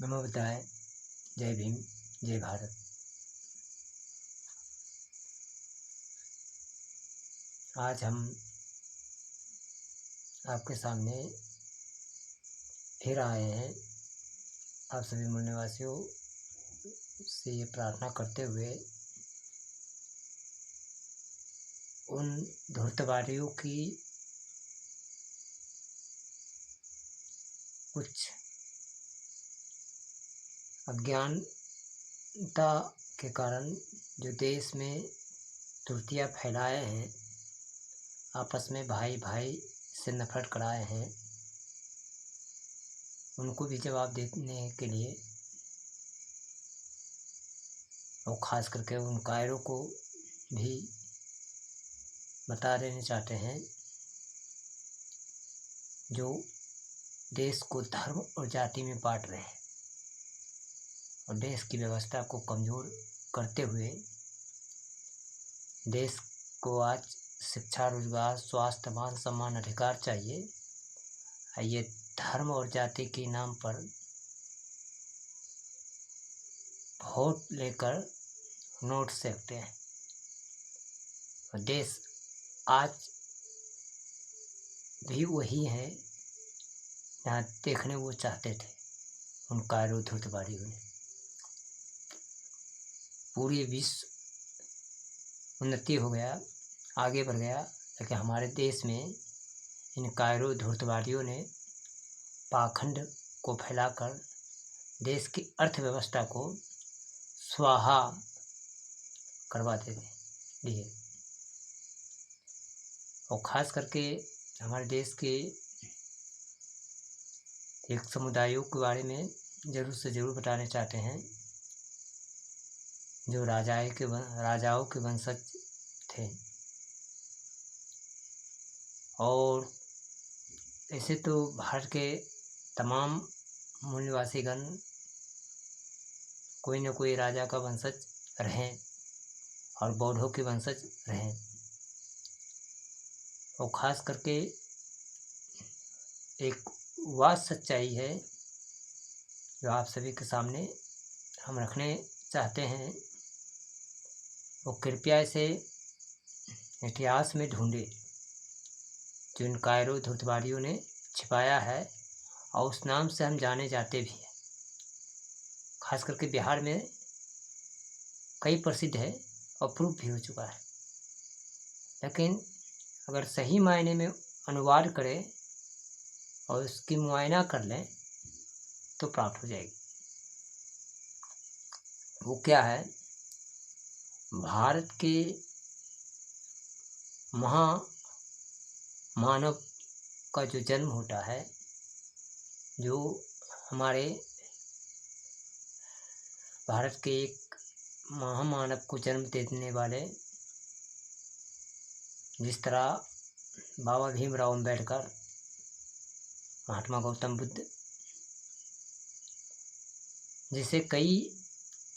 नमो बुद्धाय। जय भीम, जय भारत। आज हम आपके सामने फिर आए हैं। आप सभी मूल निवासियों से ये प्रार्थना करते हुए उन धूर्तवादियों की कुछ अज्ञानता के कारण जो देश में त्रुटियां फैलाए हैं, आपस में भाई भाई से नफरत कराए हैं, उनको भी जवाब देने के लिए और ख़ास करके उन कायरों को भी बता देना चाहते हैं जो देश को धर्म और जाति में बांट रहे हैं और देश की व्यवस्था को कमज़ोर करते हुए देश को आज शिक्षा, रोजगार, स्वास्थ्य, मान सम्मान, अधिकार चाहिए। ये धर्म और जाति के नाम पर वोट लेकर नोट सेकते हैं और देश आज भी वही है जहाँ देखने वो चाहते थे उन कायरों धूर्तवादियों ने। पूरे विश्व उन्नति हो गया, आगे बढ़ गया, लेकिन हमारे देश में इन कायरों धूर्तवादियों ने पाखंड को फैलाकर देश की अर्थव्यवस्था को स्वाहा करवाते दिए और ख़ास करके हमारे देश के एक समुदायों के बारे में ज़रूर से ज़रूर बताना चाहते हैं जो राजाओं के वंशज थे। और ऐसे तो भारत के तमाम मूल निवासीगण कोई न कोई राजा का वंशज रहें और बौद्धों के वंशज रहें और ख़ास करके एक वह सच्चाई है जो आप सभी के सामने हम रखने चाहते हैं। वो कृपया इसे इतिहास में ढूंढे जो इन कायरों धूर्तवादियों ने छिपाया है और उस नाम से हम जाने जाते भी हैं। खास करके बिहार में कई प्रसिद्ध है और प्रूफ भी हो चुका है, लेकिन अगर सही मायने में अनुवाद करें और उसकी मुआयना कर लें तो प्राप्त हो जाएगी। वो क्या है? भारत के मानव का जो जन्म होता है, जो हमारे भारत के एक महामानव को जन्म देने वाले, जिस तरह बाबा भीमराव अम्बेडकर, महात्मा गौतम बुद्ध, जिसे कई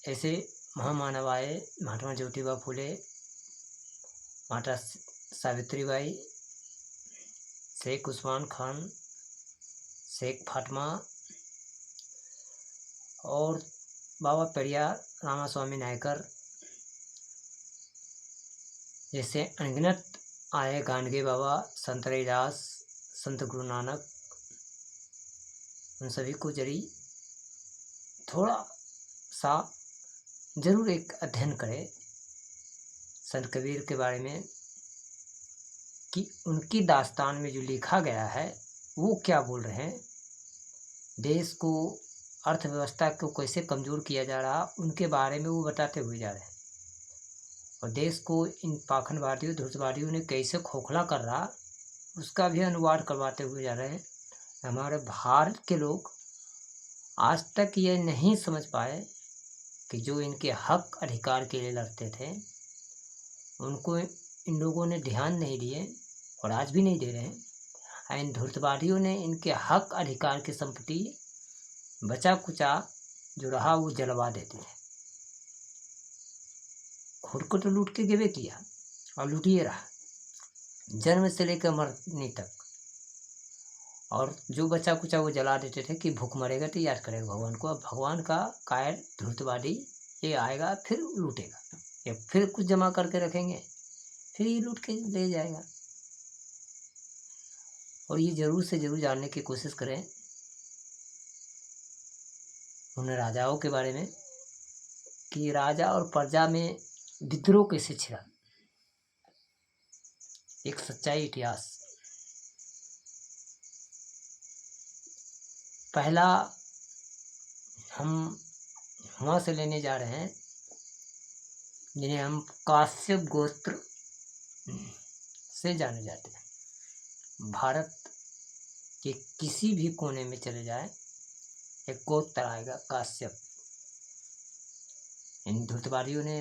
ऐसे महामानव आए, महात्मा ज्योतिबा फुले, माता सावित्रीबाई, शेख उस्मान खान, शेख फातिमा और बाबा पेरियार रामास्वामी नायकर जैसे अनगिनत आए, गानगे बाबा, संत रविदास, संत गुरु नानक, उन सभी को थोड़ा सा जरूर एक अध्ययन करें संत कबीर के बारे में कि उनकी दास्तान में जो लिखा गया है वो क्या बोल रहे हैं। देश को, अर्थव्यवस्था को कैसे कमज़ोर किया जा रहा, उनके बारे में वो बताते हुए जा रहे हैं और देश को इन पाखंडवादियों, धूर्तवादियों ने कैसे खोखला कर रहा, उसका भी अनुवाद करवाते हुए जा रहे हैं। हमारे भारत के लोग आज तक ये नहीं समझ पाए कि जो इनके हक अधिकार के लिए लड़ते थे उनको इन लोगों ने ध्यान नहीं दिए और आज भी नहीं दे रहे हैं। इन धूर्तवादियों ने इनके हक अधिकार की संपत्ति बचा कुचा जो रहा वो जलवा देते थे। खुद को तो लूट के गिवे किया और लूटिए रहा जन्म से लेकर मरने तक। और जो बचा कुचा वो जला देते थे कि भूख मरेगा तो याद करेगा भगवान को। अब भगवान का कायर धूर्तवादी ये आएगा फिर लूटेगा, या फिर कुछ जमा करके रखेंगे फिर ये लूट के ले जाएगा। और ये ज़रूर से ज़रूर जानने की कोशिश करें उन राजाओं के बारे में कि राजा और प्रजा में विद्रोह कैसे छिड़ा। एक सच्चाई इतिहास। पहला हम वहाँ से लेने जा रहे हैं जिन्हें हम काश्यप गोत्र से जाने जाते हैं। भारत के किसी भी कोने में चले जाए एक गोत्र आएगा काश्यप। इन धूर्तवादियों ने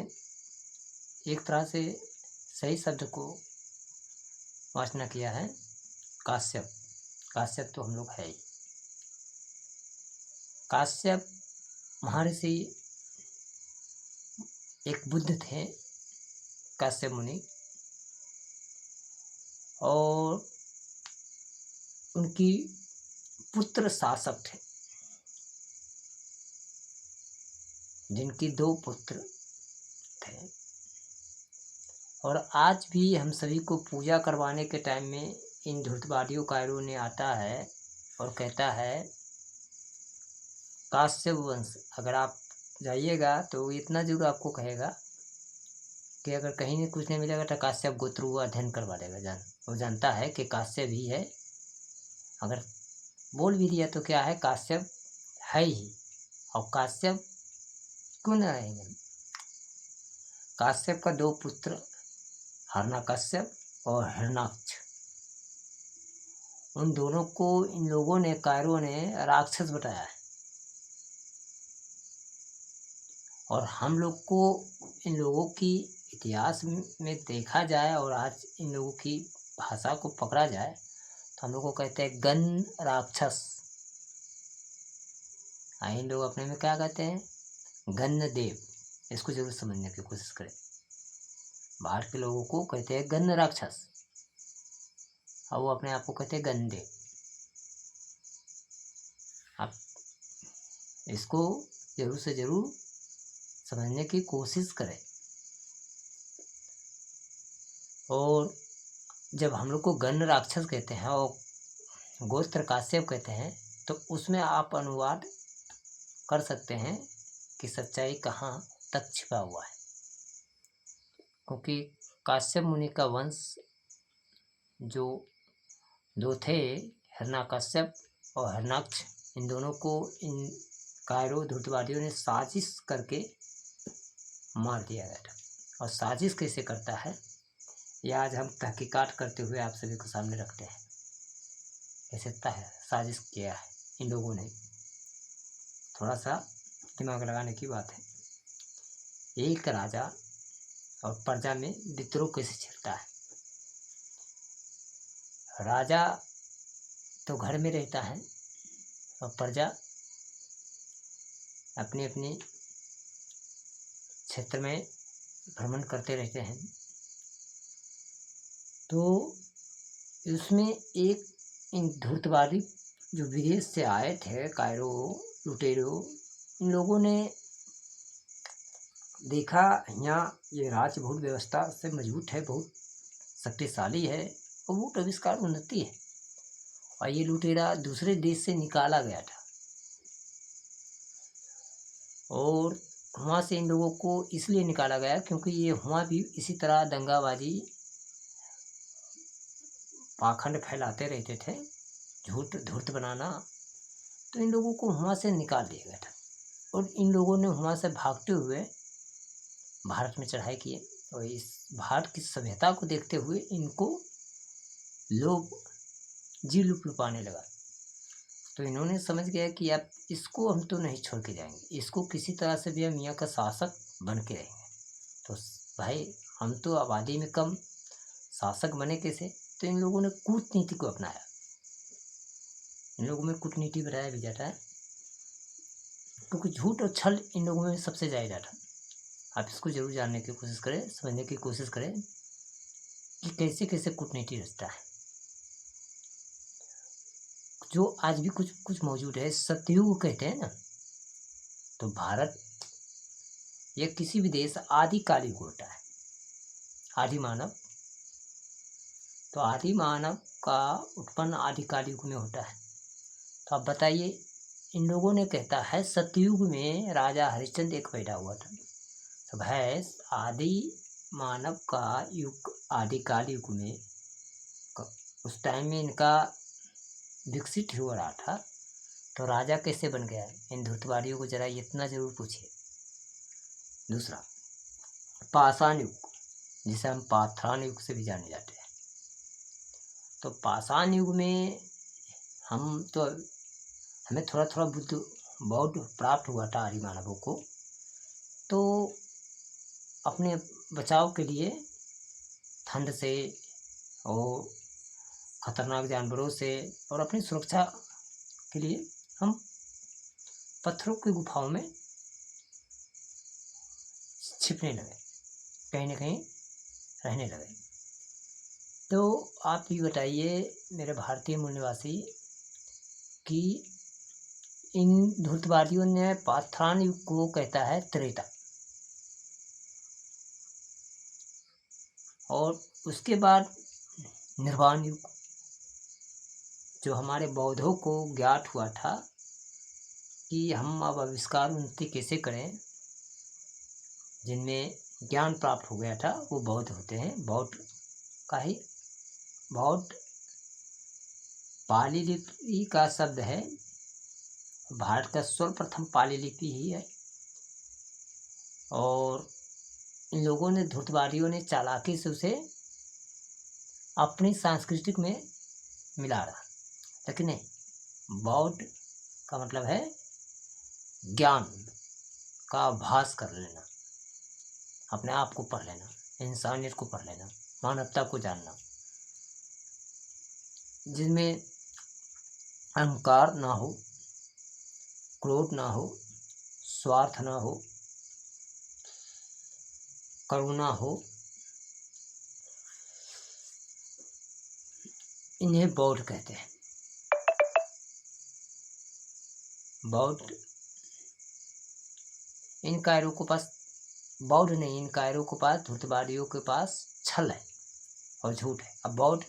एक तरह से सही शब्द को वाचना किया है काश्यप। काश्यप तो हम लोग है ही। काश्यप महर्षि एक बुद्ध थे, काश्यप मुनि, और उनकी पुत्र शासक थे जिनकी 2 पुत्र थे। और आज भी हम सभी को पूजा करवाने के टाइम में इन धूर्तवादियों कायरों ने आता है और कहता है काश्यप वंश। अगर आप जाइएगा तो इतना जरूर आपको कहेगा कि अगर कहीं में कुछ नहीं मिलेगा तो काश्यप गोत्र वो अध्ययन करवा देगा। वो जानता है कि काश्यप ही है। अगर बोल भी दिया तो क्या है, काश्यप है ही। और काश्यप क्यों न रहेंगे। काश्यप का 2 पुत्र हिरण्यकश्यप और हिरण्याक्ष, उन दोनों को इन लोगों ने कायरों ने राक्षस बताया है। और हम लोग को इन लोगों की इतिहास में देखा जाए और आज इन लोगों की भाषा को पकड़ा जाए तो हम लोग को कहते हैं गण राक्षस। इन लोग अपने में क्या कहते हैं, गण देव। इसको जरूर समझने की कोशिश करें। बाहर के लोगों को कहते हैं गण राक्षस और वो अपने आप को कहते हैं गण देव। आप इसको जरूर से जरूर समझने की कोशिश करें। और जब हम लोग को गण राक्षस कहते हैं और गोत्र काश्यप कहते हैं तो उसमें आप अनुवाद कर सकते हैं कि सच्चाई कहाँ तक छिपा हुआ है। क्योंकि काश्यप मुनि का वंश जो 2 थे, हिरण्यकश्यप और हिरण्याक्ष, इन दोनों को इन कायरों धूर्तवादियों ने साजिश करके मार दिया गया था। और साजिश कैसे करता है यह आज हम तहकीकात करते हुए आप सभी को सामने रखते हैं। कैसे साजिश किया है इन लोगों ने, थोड़ा सा दिमाग लगाने की बात है। एक राजा और प्रजा में विद्रोह कैसे छिड़ता है। राजा तो घर में रहता है और प्रजा अपने अपने क्षेत्र में भ्रमण करते रहते हैं। तो उसमें एक इन धूर्तवादी जो विदेश से आए थे कायरो लुटेरो, इन लोगों ने देखा यहाँ ये राजभोग व्यवस्था से मजबूत है, बहुत शक्तिशाली है और बहुत आविष्कार उन्नति है। और ये लुटेरा दूसरे देश से निकाला गया था और वहाँ से इन लोगों को इसलिए निकाला गया क्योंकि ये वहाँ भी इसी तरह दंगाबाजी पाखंड फैलाते रहते थे, झूठ धूर्त बनाना। तो इन लोगों को वहाँ से निकाल दिया गया था और इन लोगों ने वहाँ से भागते हुए भारत में चढ़ाई किए। और इस भारत की सभ्यता को देखते हुए इनको लोग जी लुपाने लगा। तो इन्होंने समझ गया कि अब इसको हम तो नहीं छोड़ के जाएंगे, इसको किसी तरह से भी हम यहाँ का शासक बन के रहेंगे। तो भाई हम तो आबादी में कम, शासक बने कैसे। तो इन लोगों ने कूटनीति को अपनाया। इन लोगों में कूटनीति बताया भी जाता है क्योंकि झूठ और छल इन लोगों में सबसे ज़्यादा था। आप इसको जरूर जानने की कोशिश करें, समझने की कोशिश करें कि कैसे कैसे कूटनीति रचता है। जो आज भी कुछ कुछ मौजूद है, सतयुग कहते हैं ना। तो भारत या किसी भी देश आदिकाल युग होता है, आदि मानव। तो आदि मानव का उत्पन्न आदिकाल युग में होता है। तो आप बताइए, इन लोगों ने कहता है सतयुग में राजा हरिश्चंद्र एक पैदा हुआ था। तो भैंस आदि मानव का युग आदिकाल युग में उस टाइम में इनका विकसित हो रहा था, तो राजा कैसे बन गया? इन धूर्तवादियों को जरा इतना जरूर पूछिए। दूसरा, पाषाण युग, जिसे हम पाषाण युग से भी जाने जाते हैं। तो पाषाण युग में हमें थोड़ा थोड़ा बुद्ध बौद्ध प्राप्त हुआ था आदि मानवों को। तो अपने बचाव के लिए ठंड से और खतरनाक जानवरों से और अपनी सुरक्षा के लिए हम पत्थरों की गुफाओं में छिपने लगे, कहीं ना कहीं रहने लगे। तो आप ये बताइए मेरे भारतीय मूल निवासी कि इन धूर्तवादियों ने पाषाण युग को कहता है त्रेता, और उसके बाद निर्वाण युग, जो हमारे बौद्धों को ज्ञात हुआ था कि हम अब आविष्कार उन्नति कैसे करें, जिनमें ज्ञान प्राप्त हो गया था, वो बौद्ध होते हैं। बौद्ध पाली लिपि का शब्द है, भारत का सर्वप्रथम पाली लिपि ही है। और इन लोगों ने, धूर्तवादियों ने चालाकी से उसे अपनी सांस्कृतिक में मिला रहा, लेकिन नहीं। बौद्ध का मतलब है ज्ञान का आभास कर लेना, अपने आप को पढ़ लेना, इंसानियत को पढ़ लेना, मानवता को जानना, जिनमें अहंकार ना हो, क्रोध ना हो, स्वार्थ ना हो, करुणा हो। इन्हें बौद्ध कहते हैं। बौद्ध इन कायरों के पास, बौद्ध नहीं, इन कायरों के पास, धूर्तवादियों के पास छल है और झूठ है। अब बौद्ध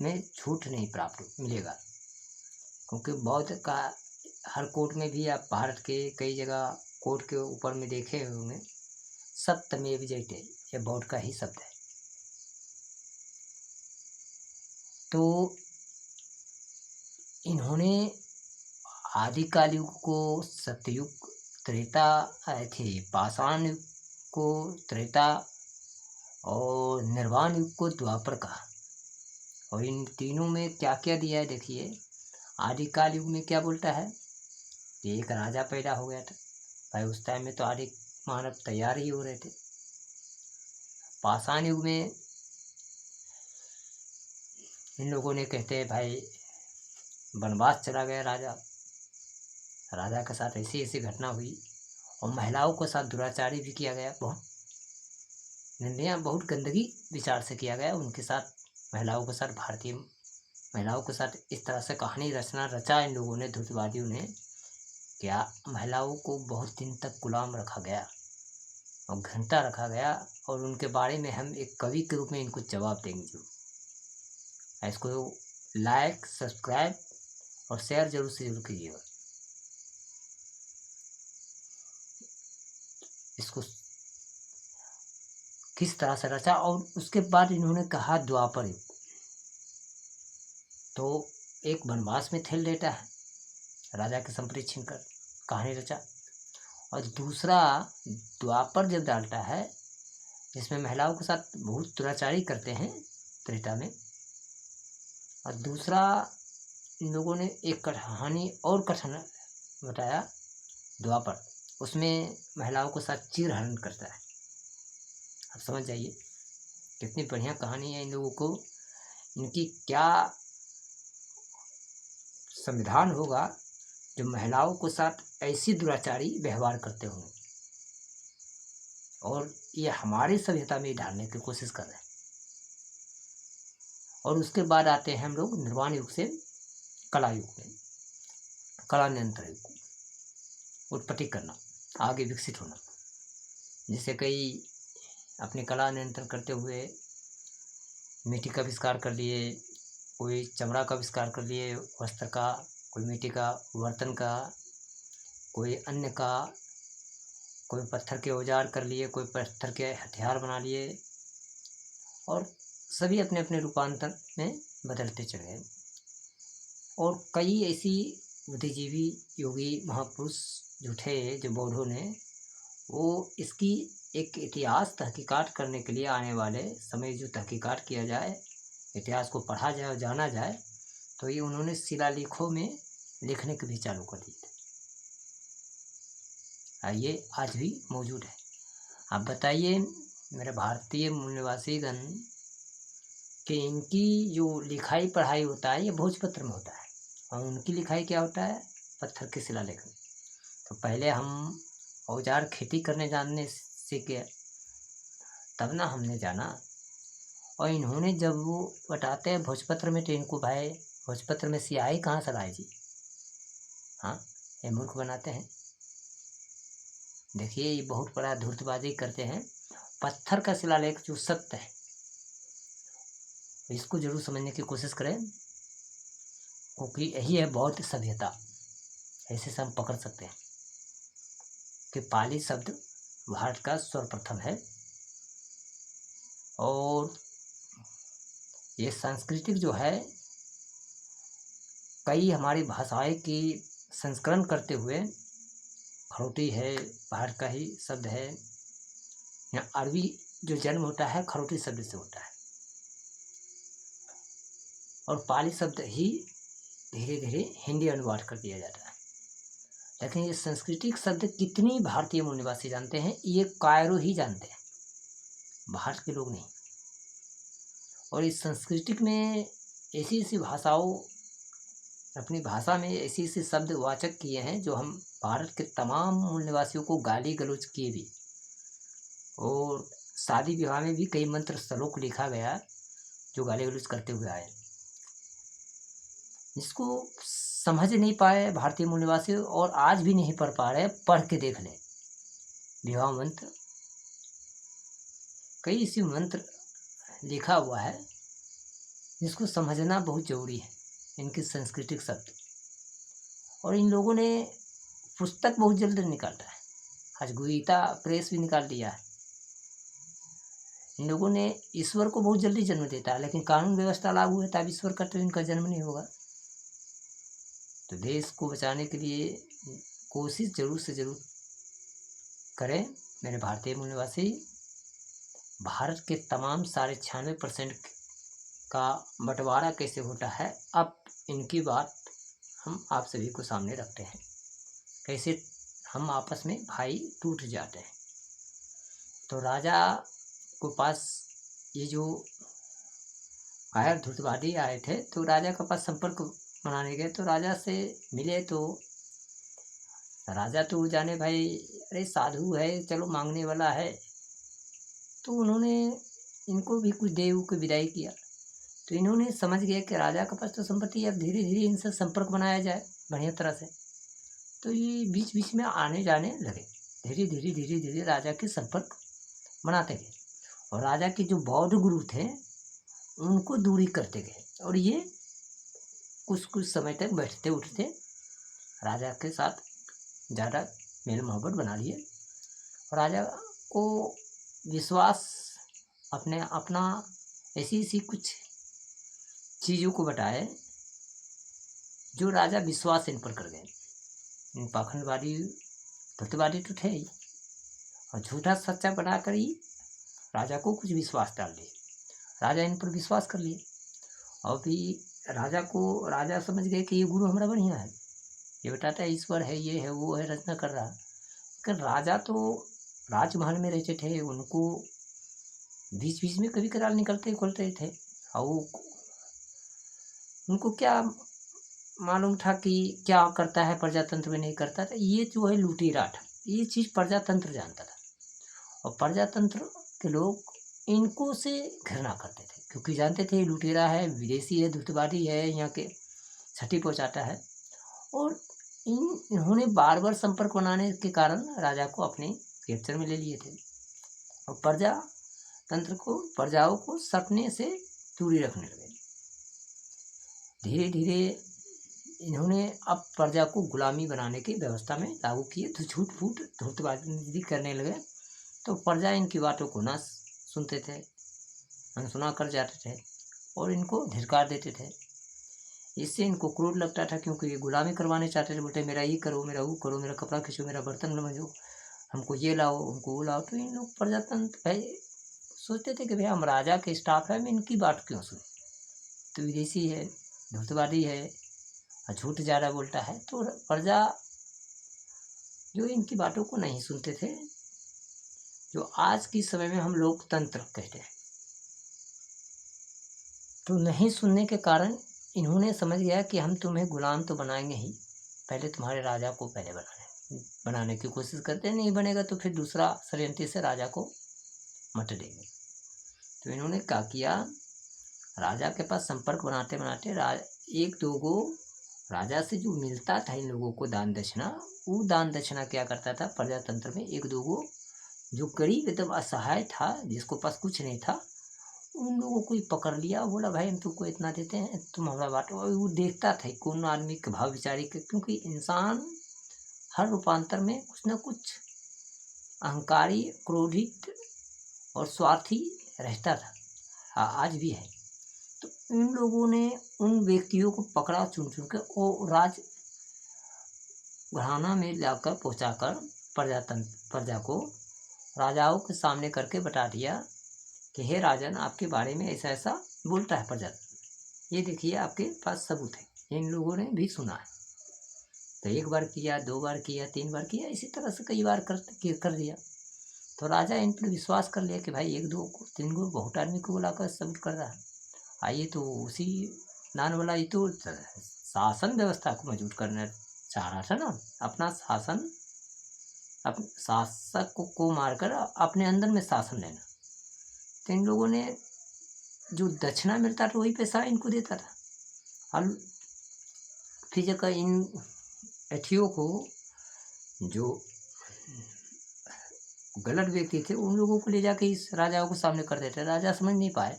में झूठ नहीं प्राप्त मिलेगा, क्योंकि बौद्ध का हर कोट में भी, आप भारत के कई जगह कोट के ऊपर में देखे होंगे, सत्यमेव जयते, ये बौद्ध का ही शब्द है। तो इन्होंने आदिकाल युग को सतयुग, त्रेता पाषाण युग को त्रेता और निर्वाण युग को द्वापर कहा। और इन तीनों में क्या क्या दिया है देखिए। आदिकाल युग में क्या बोलता है कि एक राजा पैदा हो गया था। भाई उस टाइम में तो आदि मानव तैयार ही हो रहे थे। पाषाण युग में इन लोगों ने कहते हैं भाई वनवास चला गया राजा के साथ ऐसी ऐसी घटना हुई, और महिलाओं के साथ दुराचारी भी किया गया, बहुत निंदा, बहुत गंदगी विचार से किया गया उनके साथ, महिलाओं के साथ, भारतीय महिलाओं के साथ इस तरह से कहानी रचा इन लोगों ने, धूर्तवादियों ने। क्या महिलाओं को बहुत दिन तक गुलाम रखा गया और घंटा रखा गया, और उनके बारे में हम एक कवि के रूप में इनको जवाब देंगे जरूर। इसको लाइक, सब्सक्राइब और शेयर जरूर से जरूर कीजिएगा। इसको किस तरह से रचा, और उसके बाद इन्होंने कहा द्वापर युग। तो एक वनवास में ठेल देता है, राजा के संपत्ति छीनकर कहानी रचा, और दूसरा द्वापर जब डालता है, जिसमें महिलाओं के साथ बहुत दुराचारी करते हैं त्रेता में, और दूसरा इन लोगों ने एक कहानी और कथन बताया द्वापर, उसमें महिलाओं के साथ चीरहरण करता है। आप समझ जाइए कितनी बढ़िया कहानी है। इन लोगों को, इनकी क्या संविधान होगा जो महिलाओं के साथ ऐसी दुराचारी व्यवहार करते होंगे, और ये हमारी सभ्यता में डालने की कोशिश कर रहे हैं। और उसके बाद आते हैं हम लोग निर्वाण युग से कला युग में, कला नियंत्रण युग, उत्पत्ति करना, आगे विकसित होना। जिससे कई अपनी कला नियंत्रण करते हुए मिट्टी का आविष्कार कर लिए, कोई चमड़ा का आविष्कार कर लिए वस्त्र का, कोई मिट्टी का बर्तन का, कोई अन्य का, कोई पत्थर के औजार कर लिए, कोई पत्थर के हथियार बना लिए, और सभी अपने अपने रूपांतर में बदलते चले गए। और कई ऐसी बुद्धिजीवी योगी महापुरुष जो थे, जो बौद्धों ने, वो इसकी एक इतिहास तहकीकात करने के लिए आने वाले समय जो तहकीकात किया जाए, इतिहास को पढ़ा जाए और जाना जाए, तो ये उन्होंने शिलालेखों में लिखने के भी चालू कर दिए थे। ये आज भी मौजूद है। आप बताइए मेरे भारतीय मूल निवासीगण कि इनकी जो लिखाई पढ़ाई होता है ये भोजपत्र में होता है, और उनकी लिखाई क्या होता है, पत्थर के शिलालेख में। तो पहले हम औजार खेती करने जानने सीखे, तब ना हमने जाना। और इन्होंने जब वो बताते हैं भोजपत्र में, तो इनको भाई भोजपत्र में स्याही कहाँ से लाए जी? हाँ, ये मूर्ख बनाते हैं। देखिए ये बहुत बड़ा धूर्तबाजी करते हैं। पत्थर का शिलालेख जो सत्य है, इसको जरूर समझने की कोशिश करें, क्योंकि यही है बौद्ध सभ्यता। ऐसे से हम पकड़ सकते हैं कि पाली शब्द भारत का सर्वप्रथम है, और ये सांस्कृतिक जो है, कई हमारी भाषाएं की संस्करण करते हुए, खरोटी है भारत का ही शब्द है, या अरबी जो जन्म होता है खरोटी शब्द से होता है, और पाली शब्द ही धीरे धीरे हिंदी अनुवाद कर दिया जाता है। लेकिन ये सांस्कृतिक शब्द कितनी भारतीय मूल निवासी जानते हैं, ये कायरो ही जानते हैं, भारत के लोग नहीं। और इस सांस्कृतिक में ऐसी ऐसी भाषाओं, अपनी भाषा में ऐसी ऐसी शब्द वाचक किए हैं जो हम भारत के तमाम मूल निवासियों को गाली गलौज किए भी। और शादी विवाह में भी कई मंत्र श्लोक लिखा गया जो गाली गलौज करते हुए आए, जिसको समझ नहीं पाए भारतीय मूल निवासी, और आज भी नहीं पढ़ पा रहे। पढ़ के देख लें विवाह मंत्र, कई ऐसे मंत्र लिखा हुआ है जिसको समझना बहुत जरूरी है, इनके सांस्कृतिक शब्द। और इन लोगों ने पुस्तक बहुत जल्द निकालता है, आज गीता प्रेस भी निकाल दिया है। इन लोगों ने ईश्वर को बहुत जल्दी जन्म देता है, लेकिन कानून व्यवस्था लागू है तब ईश्वर का तो इनका जन्म नहीं होगा। तो देश को बचाने के लिए कोशिश जरूर से जरूर करें मेरे भारतीय मूल निवासी। भारत के तमाम सारे 96% का बंटवारा कैसे होता है, अब इनकी बात हम आप सभी को सामने रखते हैं, कैसे हम आपस में भाई टूट जाते हैं। तो राजा को पास ये जो कायर धूर्तवादी आए थे, तो राजा के पास संपर्क बनाने गए, तो राजा से मिले, तो राजा तो जाने भाई अरे साधु है, चलो मांगने वाला है, तो उन्होंने इनको भी कुछ देव को विदाई किया। तो इन्होंने समझ गया कि राजा के पास तो संपत्ति है, अब धीरे धीरे इनसे संपर्क बनाया जाए बढ़िया तरह से। तो ये बीच बीच में आने जाने लगे, धीरे धीरे राजा के संपर्क बनाते गए, और राजा के जो बौद्ध गुरु थे उनको दूरी करते गए, और ये कुछ समय तक बैठते उठते राजा के साथ ज़्यादा मेल मोहब्बत बना लिए। राजा को विश्वास अपना ऐसी कुछ चीज़ों को बताए जो राजा विश्वास इन पर कर गए। इन पाखंडवादी धूर्तवादी तो थे ही, और झूठा सच्चा बनाकर ही राजा को कुछ विश्वास डाल दिए। राजा इन पर विश्वास कर लिए, और भी राजा समझ गए कि ये गुरु हमारा बढ़िया है, ये बताता है ईश्वर है, ये है वो है, रचना कर रहा। लेकिन राजा तो राजमहल में रहते थे, उनको बीच बीच में कभी कदार निकलते खोलते थे, और उनको क्या मालूम था कि क्या करता है प्रजातंत्र में नहीं करता था। ये जो है लुटेरा था, ये चीज़ प्रजातंत्र जानता था, और प्रजातंत्र के लोग इनको से घृणा करते थे, क्योंकि जानते थे लुटेरा है, विदेशी है, धूर्तवादी है, यहाँ के क्षति पहुंचाता है। और इन्होंने बार बार संपर्क बनाने के कारण राजा को अपने कैप्चर में ले लिए थे और प्रजाओं को सपने से दूरी रखने लगे। धीरे धीरे इन्होंने अब प्रजा को गुलामी बनाने की व्यवस्था में लागू किए, तो झूठ फूट धूर्तबाजी करने लगे। तो प्रजा इनकी बातों को ना सुनते थे, अनसुना कर जाते थे और इनको धिक्कार देते थे। इससे इनको क्रोध लगता था, क्योंकि ये गुलामी करवाने चाहते थे। बोलते मेरा ये करो, मेरा वो करो, मेरा कपड़ा खींचो, मेरा बर्तन मंजो, हमको ये लाओ, हमको वो लाओ। तो इन लोग प्रजातंत्र भाई सोचते थे कि भाई हम राजा के स्टाफ है, हम इनकी बात क्यों सुने। तो विदेशी है, धूर्तवादी है और झूठ ज़्यादा बोलता है। तो प्रजा जो इनकी बातों को नहीं सुनते थे, जो आज के समय में हम लोकतंत्र कहते हैं, तो नहीं सुनने के कारण इन्होंने समझ गया कि हम तुम्हें गुलाम तो बनाएंगे ही, पहले तुम्हारे राजा को पहले बनाने की कोशिश करते हैं, नहीं बनेगा तो फिर दूसरा षड्यंत्र से राजा को मट देंगे। तो इन्होंने क्या किया, राजा के पास संपर्क बनाते बनाते एक दो गो राजा से जो मिलता था इन लोगों को दान दक्षिणा, वो दान दक्षिणा क्या करता था प्रजातंत्र में, एक दो गो जो गरीब एकदम असहाय था, जिसको पास कुछ नहीं था, उन लोगों को ही पकड़ लिया। बोला भाई हम तुमको इतना देते हैं, तुम हमारा बांटो। और वो देखता था कौन आदमी के भाव विचारी के, क्योंकि इंसान हर रूपांतर में कुछ ना कुछ अहंकारी, क्रोधित और स्वार्थी रहता था, आज भी है। तो इन लोगों ने उन व्यक्तियों को पकड़ा चुन चुन के और राज घराना में लाकर पहुंचाकर प्रजा को राजाओं के सामने करके बता दिया कि हे राजन, आपके बारे में ऐसा ऐसा बोलता है प्रजा, ये देखिए आपके पास सबूत है। इन लोगों ने भी सुना है। तो एक बार किया, दो बार किया, तीन बार किया, इसी तरह से कई बार कर दिया। तो राजा इन पर विश्वास कर लिया कि भाई एक दो को, तीन गो बहुत आदमी को बुलाकर सबूत कर रहा है, आइए तो उसी दान वाला, ये तो शासन व्यवस्था को मजबूत करना चाह रहा था ना, अपना शासन, अपने शासक को मारकर अपने अंदर में शासन लेना। तो इन लोगों ने जो दक्षिणा मिलता था वही पैसा इनको देता था। और फिर जगह इन अठियों को, जो गलत व्यक्ति थे, उन लोगों को ले जाके इस राजाओं के सामने कर देते। राजा समझ नहीं पाए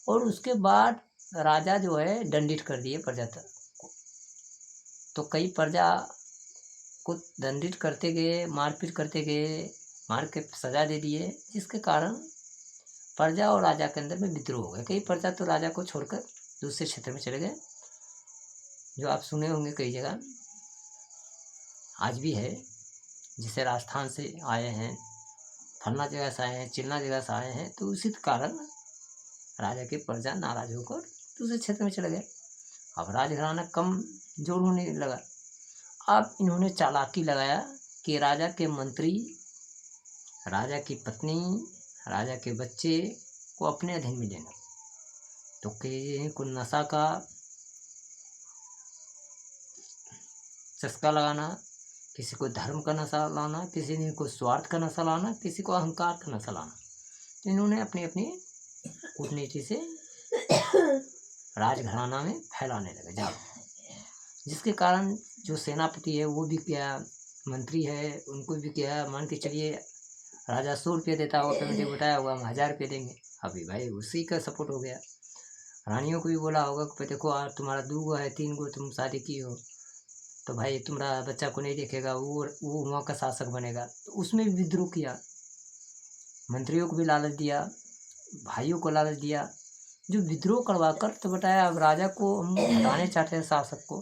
और उसके बाद राजा जो है दंडित कर दिए प्रजा को। तो कई प्रजा को दंडित करते गए, मारपीट करते गए, मार के सजा दे दिए, जिसके कारण प्रजा और राजा के अंदर में विद्रोह हो गया। कई प्रजा तो राजा को छोड़कर दूसरे क्षेत्र में चले गए, जो आप सुने होंगे कई जगह आज भी है। जैसे राजस्थान से आए हैं, फलना जगह से आए हैं, चिलना जगह से आए हैं, तो उसी कारण राजा के प्रजा नाराज होकर दूसरे क्षेत्र में चले गए। अब राजघराना कम जोर होने लगा। अब इन्होंने चालाकी लगाया कि राजा के मंत्री, राजा की पत्नी, राजा के बच्चे को अपने अधीन में लेना। तो किसी को नशा का चस्का लगाना, किसी को धर्म का नशा लाना, किसी को स्वार्थ का नशा लाना, किसी को अहंकार का नशा लाना। तो इन्होंने अपनी अपनी कूटनीति से राजघराना में फैलाने लगे जाल, जिसके कारण जो सेनापति है वो भी किया, मंत्री है उनको भी किया। मान के चलिए राजा 100 रुपये देता होगा, पेमेंट बताया होगा हम 1000 रुपये देंगे, अभी भाई उसी का सपोर्ट हो गया। रानियों को भी बोला होगा कि देखो तुम्हारा 2 गो है, 3 गो तुम शादी की हो, तो भाई तुम्हारा बच्चा को नहीं देखेगा, वो वहाँ का शासक बनेगा। तो उसमें भी विद्रोह किया, मंत्रियों को भी लालच दिया, भाइयों को लालच दिया, जो विद्रोह करवा कर तो बताया अब राजा को हम हटाने चाहते हैं, शासक को।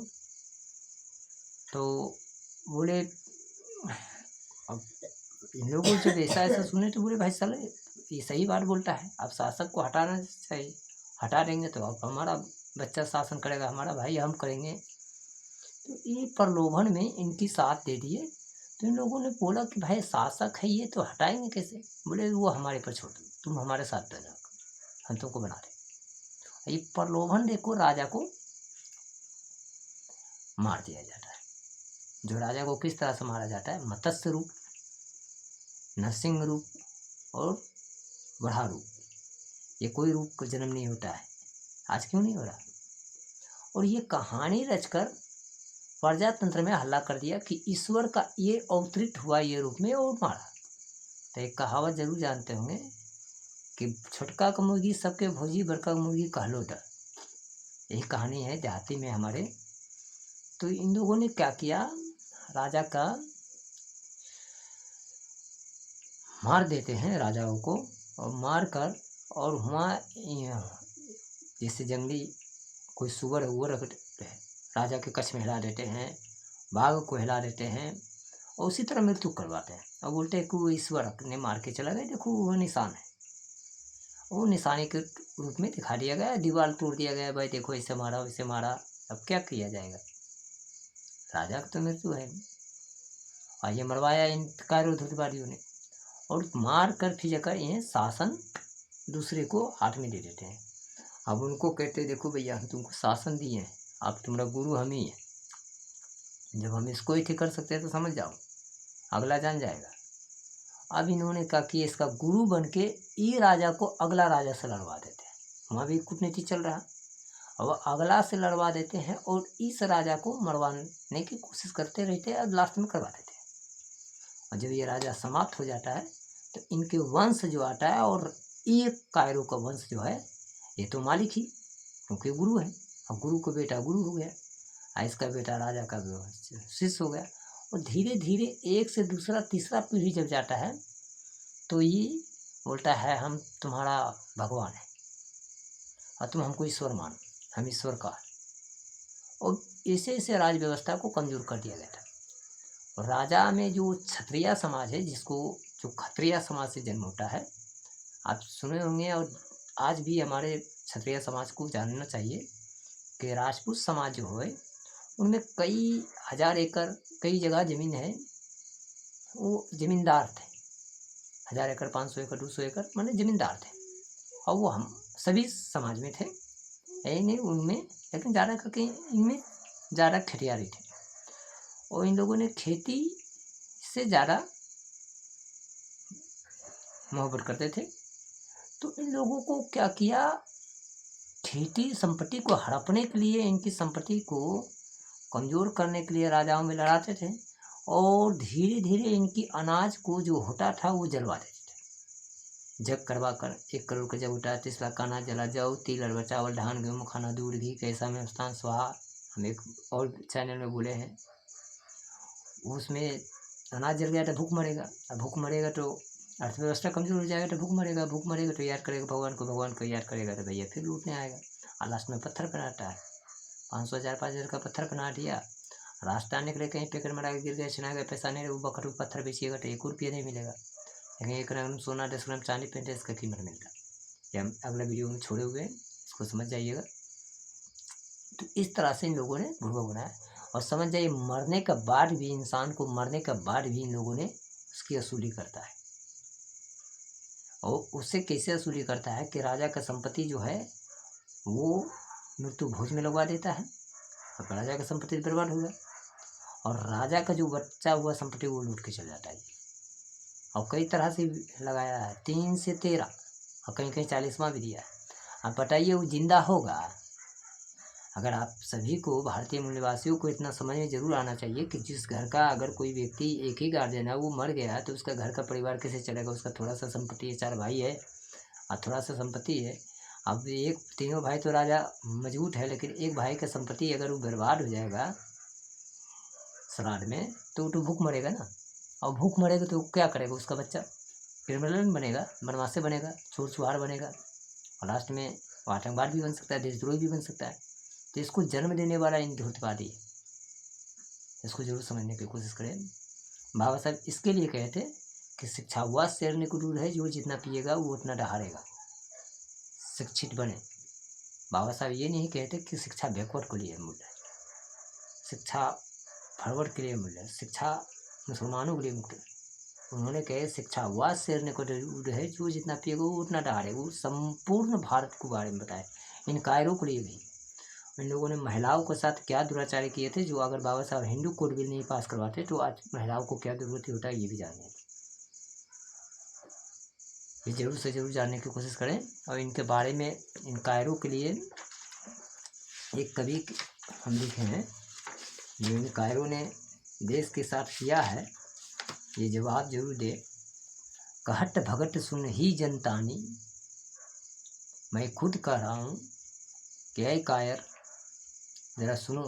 तो बोले, अब इन लोगों जब ऐसा ऐसा सुने तो बोले भाई साले ये सही बात बोलता है, अब शासक को हटाना चाहिए, हटा देंगे तो अब हमारा बच्चा शासन करेगा, हमारा भाई हम करेंगे। तो ये प्रलोभन में इनकी साथ दे दिए। तो इन लोगों ने बोला कि भाई शासक है ये, तो हटाएंगे कैसे। बोले वो हमारे पर छोड़ दो, तुम हमारे साथ रह जाओ, हम तुमको बना दें। ये प्रलोभन देखो राजा को मार दिया जाता है। जो राजा को किस तरह से मारा जाता है, मत्स्य रूप, नरसिंह रूप और बढ़ा रूप, ये कोई रूप का जन्म नहीं होता है। आज क्यों नहीं हो रहा। और ये कहानी रचकर प्रजातंत्र में हल्ला कर दिया कि ईश्वर का ये अवतरित हुआ ये रूप में और मारा। तो एक कहावत जरूर जानते होंगे कि छोटका का मुर्गी सबके भोजी, बड़का का मुर्गी कहलो डर। यही कहानी है देहाती में हमारे। तो इन लोगों ने क्या किया, राजा का मार देते हैं राजाओं को, और मार कर और वहाँ जैसे जंगली कोई सुअर उअर राजा के कच्छ में हिला देते हैं, बाघ को हिला देते हैं, और उसी तरह मृत्यु करवाते हैं। और बोलते हैं कि वो ईश्वर ने मार के चला गया, देखो वो निशान है। वो निशाने के रूप में दिखा दिया गया, दीवार तोड़ दिया गया, भाई देखो इसे मारा वैसे मारा। अब क्या किया जाएगा, राजा की तो मृत्यु है। और ये मरवाया इन कार्यधुतवादियों ने, और मार कर फिर जाकर इन्हें शासन दूसरे को हाथ में दे देते हैं। अब उनको कहते देखो भैया हम तुमको शासन दिए हैं, अब तुम्हारा गुरु हम ही है, जब हम इसको ही ठीक कर सकते हैं तो समझ जाओ, अगला जान जाएगा। अब इन्होंने क्या किया, इसका गुरु बन के ये राजा को अगला राजा से लड़वा देते हैं। वहाँ भी कूटनीति चल रहा, और अगला से लड़वा देते हैं और इस राजा को मरवाने की कोशिश करते रहते हैं और लास्ट में करवा देते हैं। और जब ये राजा समाप्त हो जाता है तो इनके वंश जो आता है, और ये कायरों का वंश जो है ये तो मालिक ही, क्योंकि गुरु है। और गुरु को बेटा गुरु हो गया, और इसका बेटा राजा का शिष्य हो गया। और धीरे धीरे एक से दूसरा तीसरा पीढ़ी जब जाता है तो ये बोलता है हम तुम्हारा भगवान है और तुम हमको ईश्वर मानो, हम ईश्वर का है। और ऐसे ऐसे राज व्यवस्था को कमजोर कर दिया गया था। और राजा में जो क्षत्रिय समाज है, जिसको जो क्षत्रिय समाज से जन्म होता है, आप सुने होंगे, और आज भी हमारे क्षत्रिय समाज को जानना चाहिए कि राजपूत समाज जो है उनमें कई हजार एकड़ कई जगह ज़मीन है, वो ज़मींदार थे। 1000 एकड़ 500 एकड़ 200 एकड़ माने ज़मींदार थे, और वो हम सभी समाज में थे, यही नहीं उनमें, लेकिन ज़्यादा करके इनमें ज़्यादा खेतियारी थे। और इन लोगों ने खेती से ज़्यादा मोहब्बत करते थे। तो इन लोगों को क्या किया, खेती संपत्ति को हड़पने के लिए, इनकी संपत्ति को कमज़ोर करने के लिए राजाओं में लड़ाते थे, और धीरे धीरे इनकी अनाज को जो होता था वो जलवा देते थे। जग करवा कर 1 करोड़ का जब उठा, 30 लाख का अनाज जला, जाओ तिल अरबा चावल धान गेहूँ खाना दूध घी कैसा में स्थान स्वाहा, हम एक और चैनल में बोले हैं। उसमें अनाज जल गया तो भूख मरेगा, अब भूख मरेगा तो अर्थव्यवस्था कमजोर हो जाएगा, तो भूख मरेगा, भूख मरेगा तो याद करेगा भगवान को, भगवान को याद करेगा तो भैया फिर लूटने आएगा। और लास्ट में पत्थर बनाता है, 500 5,000 का पत्थर बना दिया, रास्ता निकले कहीं पेकर मरा के गिर गया, छिना गया, पैसा नहीं, वो बकरू पत्थर बेचिएगा तो 1 रुपया नहीं मिलेगा, लेकिन 1 ग्राम सोना 10 ग्राम चांदी पहनते इसका कीमत मिलता। ये हम अगला वीडियो में छोड़े हुए हैं, इसको समझ जाइएगा। तो इस तरह से इन लोगों ने बुड़बक बनाया। और समझ जाइए, मरने के बाद भी, इंसान को मरने के बाद भी इन लोगों ने उसकी वसूली करता है। और उससे कैसे वसूली करता है कि राजा का संपत्ति जो है वो मृत्यु भोज में लगवा देता है, और राजा का संपत्ति बर्बाद हो गया, और राजा का जो बच्चा हुआ संपत्ति वो लूट के चल जाता है। और कई तरह से लगाया है, 3 से 13 और कहीं कहीं 40वां भी दिया है। आप बताइए वो जिंदा होगा? अगर आप सभी को, भारतीय मूल निवासियों को इतना समझ में जरूर आना चाहिए कि जिस घर का अगर कोई व्यक्ति, एक ही गार्जियन है, वो मर गया तो उसका घर का परिवार कैसे चलेगा। उसका थोड़ा सा संपत्ति है, 4 भाई है और थोड़ा सा संपत्ति है। अब एक तीनों भाई तो राजा मजबूत है, लेकिन एक भाई का संपत्ति अगर वो बर्बाद हो जाएगा श्राद्ध में तो भूख मरेगा ना। और भूख मरेगा तो क्या करेगा उसका बच्चा? क्रिमिनल बनेगा, बदमाशी बनेगा, चोर चुहार बनेगा, और लास्ट में वो आतंकवाद भी बन सकता है, देशद्रोही भी बन सकता है। तो इसको जन्म देने वाला इन धूर्तवादी है, इसको जरूर समझने की कोशिश करें। बाबा साहब इसके लिए कहते कि शिक्षा हुआ शेरने को दूर है, जो जितना पिएगा वो उतना डहारेगा, शिक्षित बने। बाबा साहब ये नहीं कहते कि शिक्षा बैकवर्ड के लिए मूल्य है, शिक्षा फॉरवर्ड के लिए मूल्य है, शिक्षा मुसलमानों के लिए मुख्य है। उन्होंने कहे शिक्षा हुआ शेरने को दूर है, जो जितना पिएगा वो उतना डहारेगा। वो संपूर्ण भारत के बारे में बताए, इन कायरों के लिए भी। इन लोगों ने महिलाओं के साथ क्या दुराचार किए थे, जो अगर बाबा साहब हिंदू कोड बिल नहीं पास करवाते तो आज महिलाओं को क्या जरूरत होता है ये भी जानने, ये जरूर से जरूर जानने की कोशिश करें। और इनके बारे में, इन कायरों के लिए एक कवि हम लिखे हैं जिन्होंने कायरों ने देश के साथ किया है, ये जवाब जरूर दे। कहट भगत सुन ही जनतानी, मैं खुद कह रहा हूँ कि ऐ कायर जरा सुनो।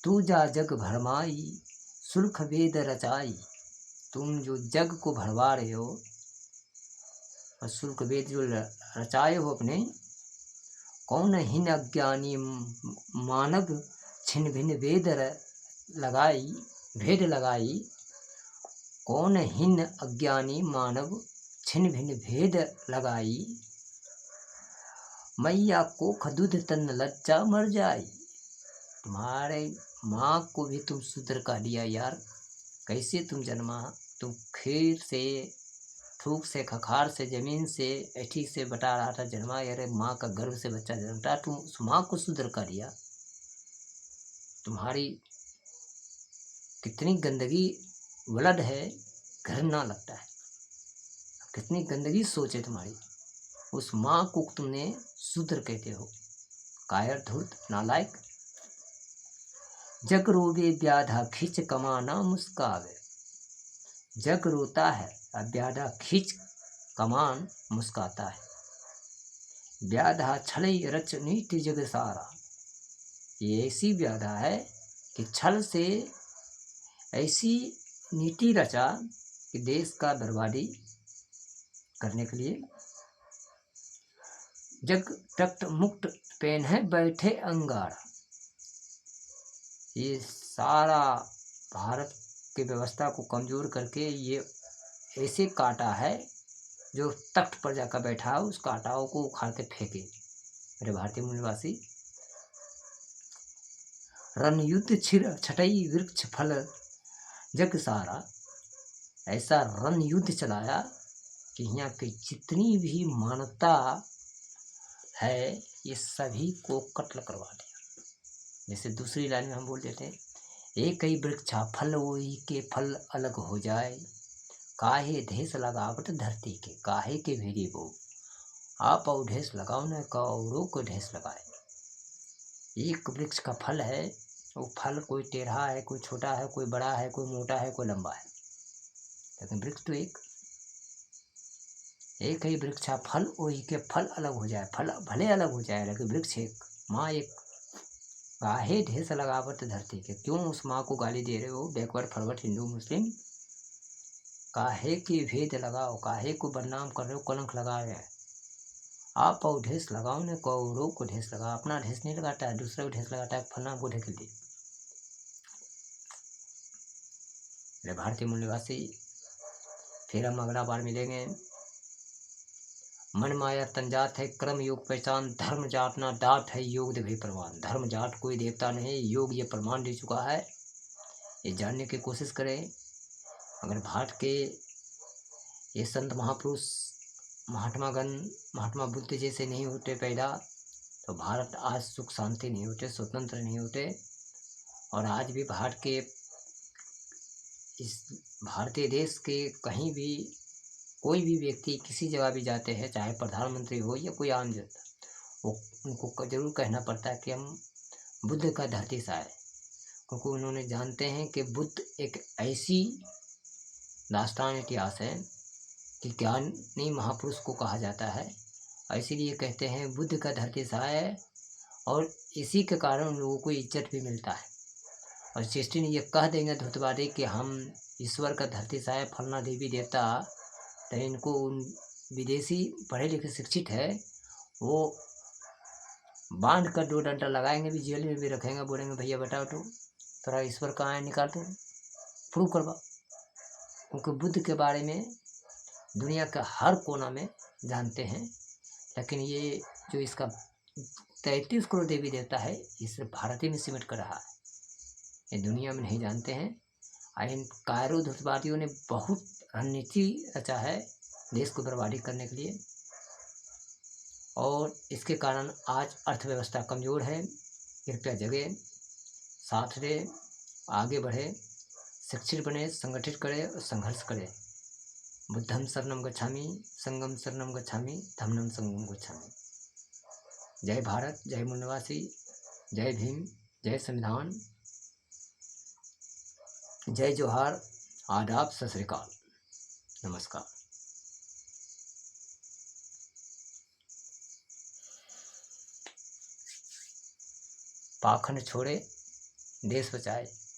तू जा जग भरमाई, सुल्ख वेद रचाई। तुम जो जग को भरवा रहे हो और शुल्क वेद जो रचाए हो अपने, कौन हिन अज्ञानी मानव छिन भिन वेद लगाई, भेद लगाई। कौन हिन अज्ञानी मानव छिन भिन भेद लगाई। मैया को खदुद तन लज्जा मर जाई। तुम्हारे माँ को भी तुम शूद्र कह दिया यार, कैसे तुम जन्मा। तुम खीर से, थूक से, खखार से, जमीन से, ऐठी से बता रहा था जन्मा। यार माँ का गर्भ से बच्चा जन्मता, तुम उस माँ को शूद्र कर दिया। तुम्हारी कितनी गंदगी वलद है, घृणा लगता है। कितनी गंदगी सोच है तुम्हारी, उस माँ को तुमने शूद्र कहते हो। कायर, धूर्त, नालायक। जग रोवे व्याधा खींच कमाना मुस्कावे। जग रोता है और व्याधा खींच कमान मुस्काता है। व्याधा छलई रच नीति जग सारा। ये ऐसी व्याधा है कि छल से ऐसी नीति रचा कि देश का बर्बादी करने के लिए। जग तख्त मुक्त पेन है बैठे अंगारा। ये सारा भारत की व्यवस्था को कमजोर करके ये ऐसे काटा है, जो तख्त पर जाकर बैठा है उस कांटाओं को उखाड़ के फेंके। मेरे भारतीय मूलवासी, रन युद्ध छिर छटई वृक्ष फल जग सारा। ऐसा रन युद्ध चलाया कि यहाँ की जितनी भी मानवता है ये सभी को कत्ल करवा दिया। जैसे दूसरी लाइन में हम बोल देते हैं, एक ही वृक्षा फल वही के फल अलग हो जाए। काहे ढेस लगावट धरती के, काहे के भेरी वो। आप और ढेस लगाओ न, कौड़ों को ढेस लगाए। एक वृक्ष का फल है, वो फल कोई टेढ़ा है, कोई छोटा है, कोई बड़ा है, कोई मोटा है, कोई लंबा है, लेकिन वृक्ष तो एक ही वृक्षा फल वही के फल अलग हो जाए। फल भले अलग हो जाए लेकिन वृक्ष एक, माँ एक। काहे ढेस लगावट धरती के, क्यों उस माँ को गाली दे रहे हो, बैकवर्ड फॉरवर्ड हिंदू मुस्लिम। काहे के भेद लगाओ, काहे को बदनाम कर रहे हो, कलंक लगाए हैं। आप और ढेस लगाओ न, कौड़ों को ढेस लगा। अपना ढेस नहीं लगाता है, दूसरे को ढेस लगाता है, फलना को ढकेल दे। मेरे भारतीय मूल निवासी, फिर हम अगला बार मिलेंगे। मन माया तंजात है कर्म योग पहचान, धर्म जात ना डाट है योग दे भी प्रमाण। धर्म जाट कोई देवता नहीं, योग ये प्रमाण दे चुका है। ये जानने की कोशिश करें। अगर भारत के ये संत महापुरुष महात्मा बुद्ध जैसे नहीं होते पैदा, तो भारत आज सुख शांति नहीं होते, स्वतंत्र नहीं होते। और आज भी भारत के, इस भारतीय देश के कहीं भी कोई भी व्यक्ति किसी जगह भी जाते हैं, चाहे प्रधानमंत्री हो या कोई आम जनता, वो उनको जरूर कहना पड़ता है कि हम बुद्ध का धरती सा है। क्योंकि उन्होंने जानते हैं कि बुद्ध एक ऐसी दास्तान इतिहास है कि ज्ञानी महापुरुष को कहा जाता है। इसीलिए कहते हैं बुद्ध का धरती सा है, और इसी के कारण उन लोगों को इज्जत भी मिलता है। और सृष्टि ने ये कह देंगे धुतवादी कि हम ईश्वर का धरती सा है, फलना देवी देवता, तो इनको उन विदेशी पढ़े लिखे शिक्षित है, वो बांध कर 2 डंडा लगाएंगे भी, जेल में भी रखेंगे, बोलेंगे भैया बताओ तो थोड़ा ईश्वर कहाँ है, निकाल दो, प्रूव करवा। क्योंकि बुद्ध के बारे में दुनिया का हर कोना में जानते हैं, लेकिन ये जो इसका 33 करोड़ देवी देवता है, ये सिर्फ भारत ही में सिमट कर रहा है, ये दुनिया में नहीं जानते हैं। इन कायरो धुतवादियों ने बहुत रणनीति रचा है देश को बर्बादी करने के लिए, और इसके कारण आज अर्थव्यवस्था कमज़ोर है। कृपया जगे, साथ दे, आगे बढ़े, शिक्षित बने, संगठित करे और संघर्ष करे। बुद्धं शरणं गच्छामि, संघं शरणं गच्छामि, धम्मं संघं गच्छामि। जय भारत, जय मूलनिवासी, जय भीम, जय संविधान, जय जोहार, आदाब, सत श्री अकाल, नमस्कार। पाखंड छोड़े, देश बचाए।